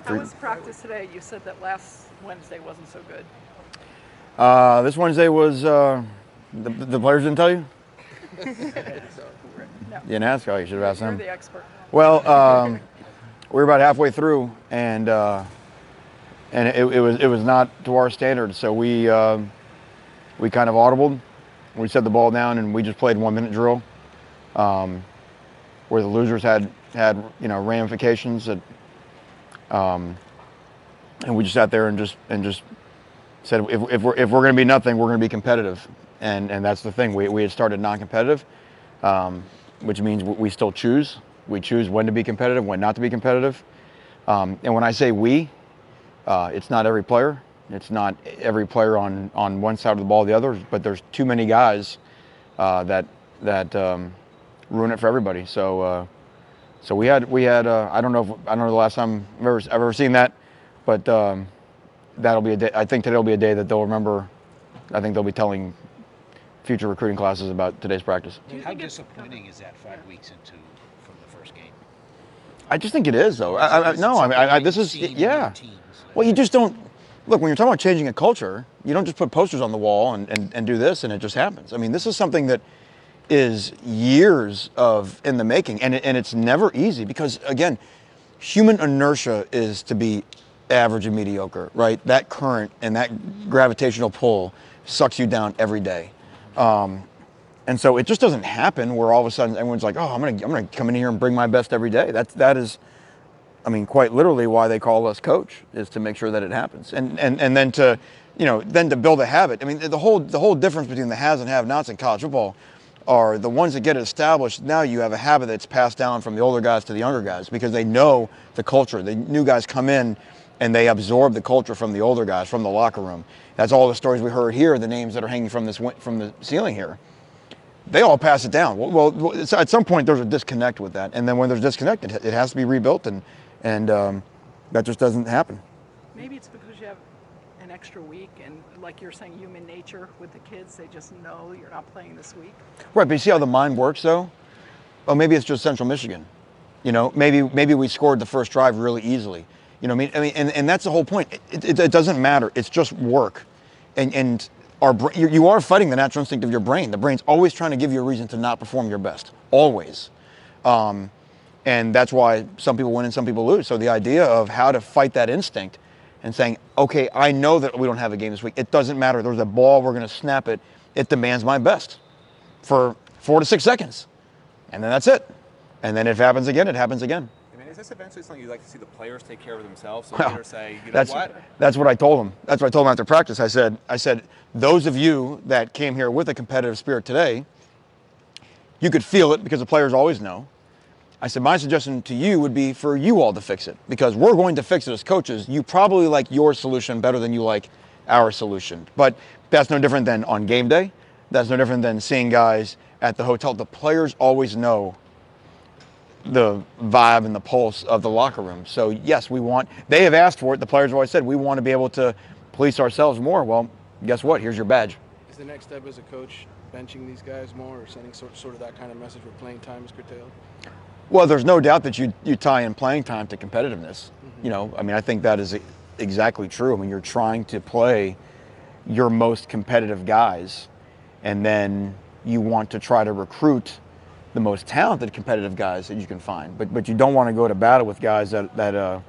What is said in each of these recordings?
How was practice today? You said that last Wednesday wasn't so good. This Wednesday was the players didn't tell you? No, You didn't ask? Oh, you should have asked you're them. the expert. Well, we were about halfway through, and it was not to our standards. So we kind of audibled. We set the ball down, and we just played 1 minute drill, where the losers had ramifications that, and we just sat there and just said if we're going to be nothing, we're going to be competitive, and that's the thing. We had started non-competitive, which means we still choose. We choose when to be competitive, when not to be competitive. And when I say we, it's not every player. It's not every player on one side of the ball or the other, but there's too many guys that ruin it for everybody. So we had I don't know the last time I've ever seen that, but that'll be a day. I think today will be a day that they'll remember. I think they'll be telling future recruiting classes about today's practice. How disappointing is that 5 weeks into from the first game? I just think it is, though. This is yeah. Well, you just don't look when you're talking about changing a culture. You don't just put posters on the wall and do this and it just happens. I mean, this is something that is years of in the making, and it's never easy because again, human inertia is to be average and mediocre, right? That current and that gravitational pull sucks you down every day. And so it just doesn't happen where all of a sudden everyone's like, oh, I'm gonna come in here and bring my best every day. That is, I mean, quite literally why they call us coach, is to make sure that it happens. And then to, then to build a habit. I mean, the whole difference between the haves and have-nots in college football are the ones that get it established. Now you have a habit that's passed down from the older guys to the younger guys because they know the culture. The new guys come in and they absorb the culture from the older guys, from the locker room. That's all the stories we heard here, the names that are hanging from the ceiling here. They all pass it down. Well, at some point there's a disconnect with that, and then when there's disconnect, it has to be rebuilt, and that just doesn't happen. Maybe it's because you have an extra week, and like you're saying, human nature with the kids, they just know you're not playing this week. Right, but you see how the mind works, though? Oh, maybe it's just Central Michigan. Maybe we scored the first drive really easily. I mean, and that's the whole point. It doesn't matter. It's just work, and you are fighting the natural instinct of your brain. The brain's always trying to give you a reason to not perform your best, always. And that's why some people win and some people lose. So the idea of how to fight that instinct and saying, okay, I know that we don't have a game this week. It doesn't matter. There's a ball. We're going to snap it. It demands my best for 4 to 6 seconds. And then that's it. And then if it happens again, it happens again. Is this eventually something you'd like to see the players take care of themselves? So later say, what? That's what I told them. That's what I told them after practice. I said, those of you that came here with a competitive spirit today, you could feel it because the players always know. I said, my suggestion to you would be for you all to fix it because we're going to fix it as coaches. You probably like your solution better than you like our solution. But that's no different than on game day. That's no different than seeing guys at the hotel. The players always know the vibe and the pulse of the locker room. So yes, they have asked for it. The players have always said, we want to be able to police ourselves more. Well, guess what? Here's your badge. Is the next step as a coach benching these guys more or sending sort of that kind of message where playing time is curtailed? Well, there's no doubt that you tie in playing time to competitiveness. Mm-hmm. I think that is exactly true. I mean, you're trying to play your most competitive guys, and then you want to try to recruit the most talented competitive guys that you can find. But you don't want to go to battle with guys that are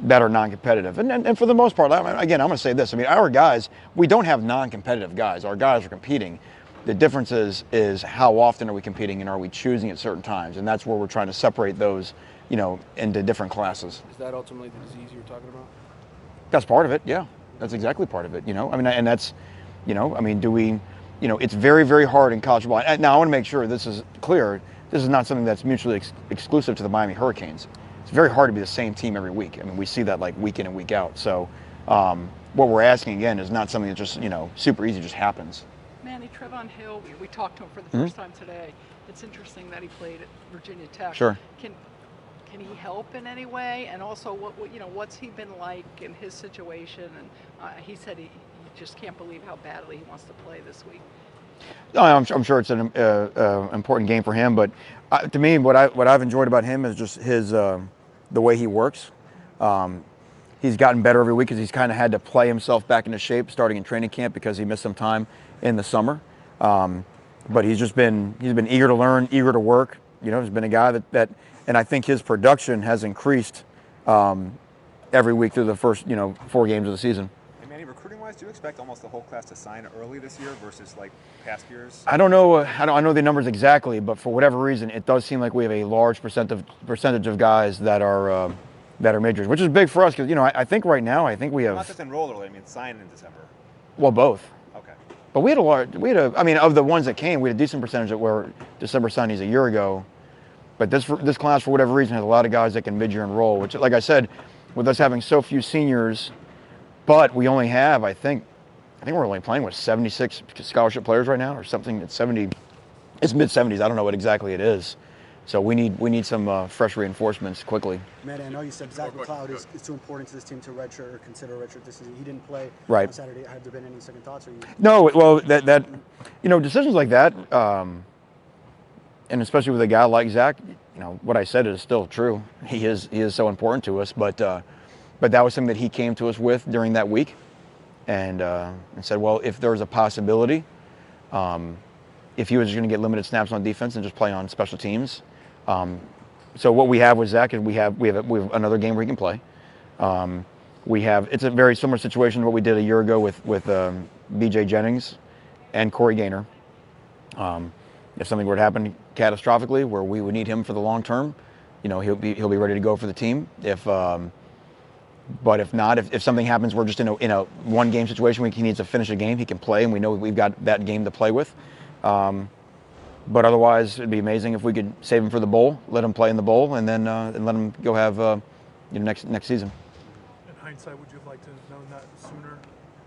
non-competitive. And for the most part, again, I'm going to say this. I mean, our guys, we don't have non-competitive guys. Our guys are competing. The difference is how often are we competing and are we choosing at certain times? And that's where we're trying to separate those, into different classes. Is that ultimately the disease you're talking about? That's part of it, yeah. That's exactly part of it, and that's, do we, it's very, very hard in college football. Now, I want to make sure this is clear. This is not something that's mutually exclusive to the Miami Hurricanes. It's very hard to be the same team every week. I mean, we see that like week in and week out. So what we're asking, again, is not something that just, super easy, just happens. Manny, Trevon Hill, we talked to him for the first time today. It's interesting that he played at Virginia Tech. Sure. Can he help in any way? And also, what's he been like in his situation? And he said he just can't believe how badly he wants to play this week. No, I'm sure it's an important game for him. But to me, what I've enjoyed about him is just his the way he works. He's gotten better every week because he's kind of had to play himself back into shape starting in training camp because he missed some time in the summer. But he's been eager to learn, eager to work. He's been a guy that and I think his production has increased every week through the first 4 games of the season. And Manny, recruiting-wise, do you expect almost the whole class to sign early this year versus like past years? I don't know. I don't know the numbers exactly, but for whatever reason, it does seem like we have a large percentage of guys that are majors, which is big for us because I think right now we have Not just enroll early. I mean, sign in December. Well, both. Okay. But I mean, of the ones that came, we had a decent percentage that were December signings a year ago. But this class, for whatever reason, has a lot of guys that can mid-year enroll, which, like I said, with us having so few seniors, but we only have, I think we're only playing with 76 scholarship players right now, or something. It's mid-70s. I don't know what exactly it is. So we need some fresh reinforcements quickly. Manny, I know you said Zach McLeod is too important to this team to redshirt or consider redshirt this season. He didn't play on Saturday. Have there been any second thoughts? No, well, that decisions like that, and especially with a guy like Zach, what I said is still true. He is so important to us, but that was something that he came to us with during that week, and said, well, if there's a possibility, if he was going to get limited snaps on defense and just play on special teams. So what we have with Zach is we have another game where he can play. It's a very similar situation to what we did a year ago with B.J. Jennings and Corey Gaynor. If something were to happen catastrophically where we would need him for the long term, he'll be ready to go for the team. But if not, if something happens, we're just in a one game situation where he needs to finish a game, he can play, and we know we've got that game to play with. But otherwise, it'd be amazing if we could save him for the bowl, let him play in the bowl, and then and let him go have next season. In hindsight, would you have liked to have known that sooner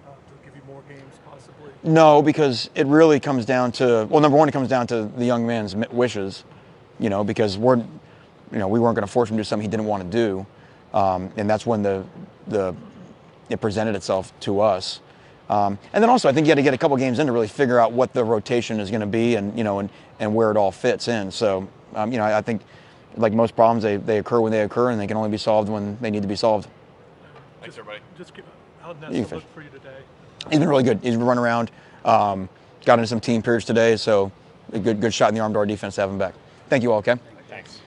to give you more games possibly? No, because it really comes down to, well, number one, it comes down to the young man's wishes, because we weren't going to force him to do something he didn't want to do, and that's when it presented itself to us. And then also, I think you had to get a couple games in to really figure out what the rotation is going to be, and where it all fits in. So, I think, like most problems, they occur when they occur, and they can only be solved when they need to be solved. Thanks, everybody. How'd Nessa look for you today? He's been really good. He's been running around. Got into some team periods today, so a good shot in the arm to our defense to have him back. Thank you all, okay?